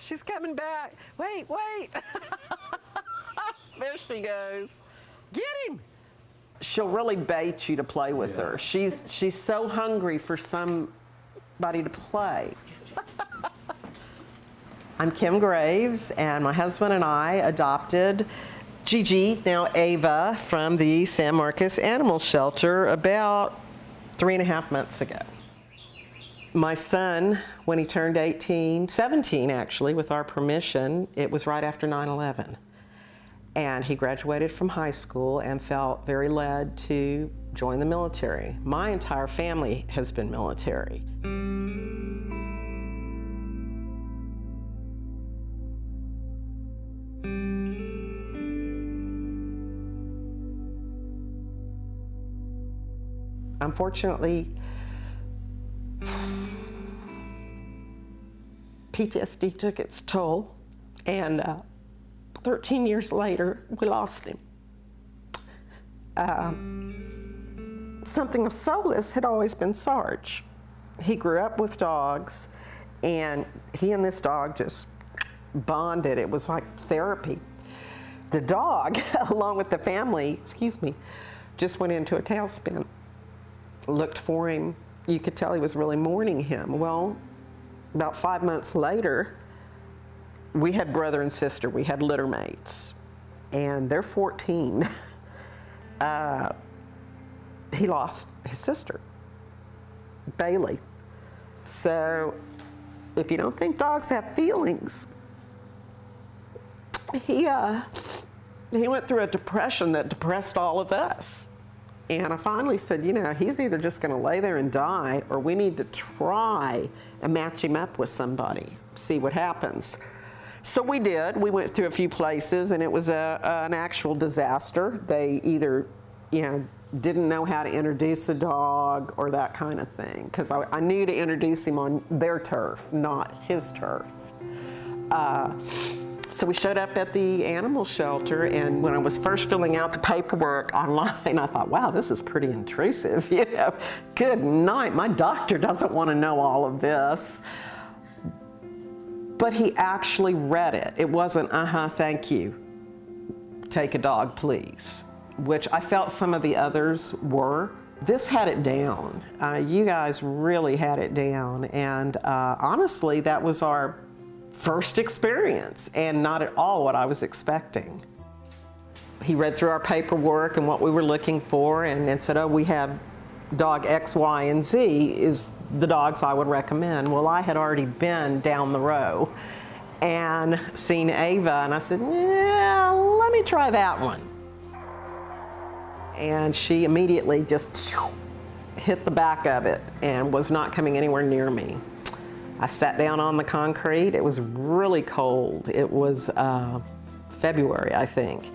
she's coming back. Wait, wait. There she goes. Get him. She'll really bait you to play with her. She's so hungry for somebody to play. I'm Kim Graves, and my husband and I adopted Gigi, now Ava, from the San Marcos Animal Shelter about 3.5 months ago. My son, when he turned 17 actually, with our permission, it was right after 9/11. And he graduated from high school and felt very led to join the military. My entire family has been military. Unfortunately, PTSD took its toll, and 13 years later, we lost him. Something of solace had always been Sarge. He grew up with dogs, and he and this dog just bonded. It was like therapy. The dog, along with the family, just went into a tailspin. Looked for him. You could tell he was really mourning him. Well, about 5 months later, we had brother and sister. We had litter mates, and they're 14. He lost his sister, Bailey. So if you don't think dogs have feelings, he went through a depression that depressed all of us. And I finally said, you know, he's either just going to lay there and die, or we need to try and match him up with somebody, see what happens. So we did. We went through a few places, and it was an actual disaster. They either, didn't know how to introduce a dog or that kind of thing, because I knew to introduce him on their turf, not his turf. So we showed up at the animal shelter, and when I was first filling out the paperwork online, I thought, wow, this is pretty intrusive. Good night, my doctor doesn't want to know all of this. But he actually read it. It wasn't, thank you, take a dog, please, which I felt some of the others were. This had it down. You guys really had it down, and honestly, that was our first experience, and not at all what I was expecting. He read through our paperwork and what we were looking for, and said, oh, we have dog X, Y, and Z is the dogs I would recommend. Well, I had already been down the row and seen Ava, and I said, yeah, let me try that one. And she immediately just hit the back of it and was not coming anywhere near me. I sat down on the concrete. It was really cold. It was February, I think,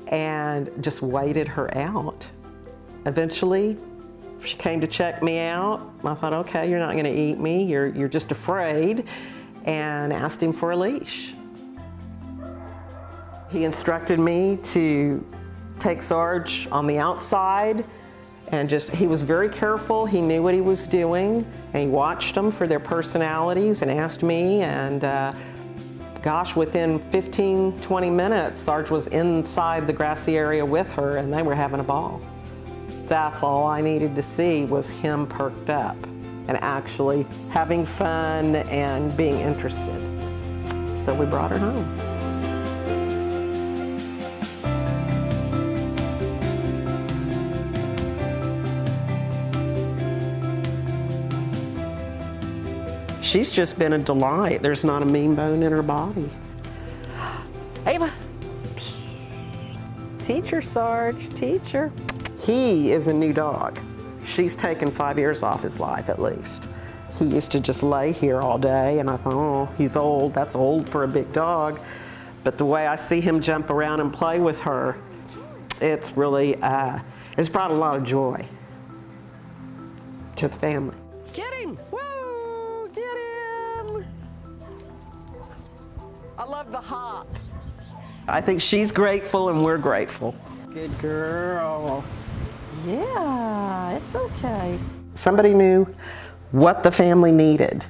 and just waited her out. Eventually, she came to check me out. I thought, okay, you're not going to eat me. You're just afraid, and asked him for a leash. He instructed me to take Sarge on the outside, and he was very careful. He knew what he was doing, and he watched them for their personalities and asked me, and gosh, within 15, 20 minutes, Sarge was inside the grassy area with her, and they were having a ball. That's all I needed to see, was him perked up and actually having fun and being interested. So we brought her home. She's just been a delight. There's not a mean bone in her body. Ava, teach her, Sarge, teach her. He is a new dog. She's taken 5 years off his life at least. He used to just lay here all day, and I thought, oh, he's old. That's old for a big dog. But the way I see him jump around and play with her, it's really, it's brought a lot of joy to the family. Get him! Woo! Get him! I love the hop. I think she's grateful and we're grateful. Good girl. Yeah, it's okay. Somebody knew what the family needed.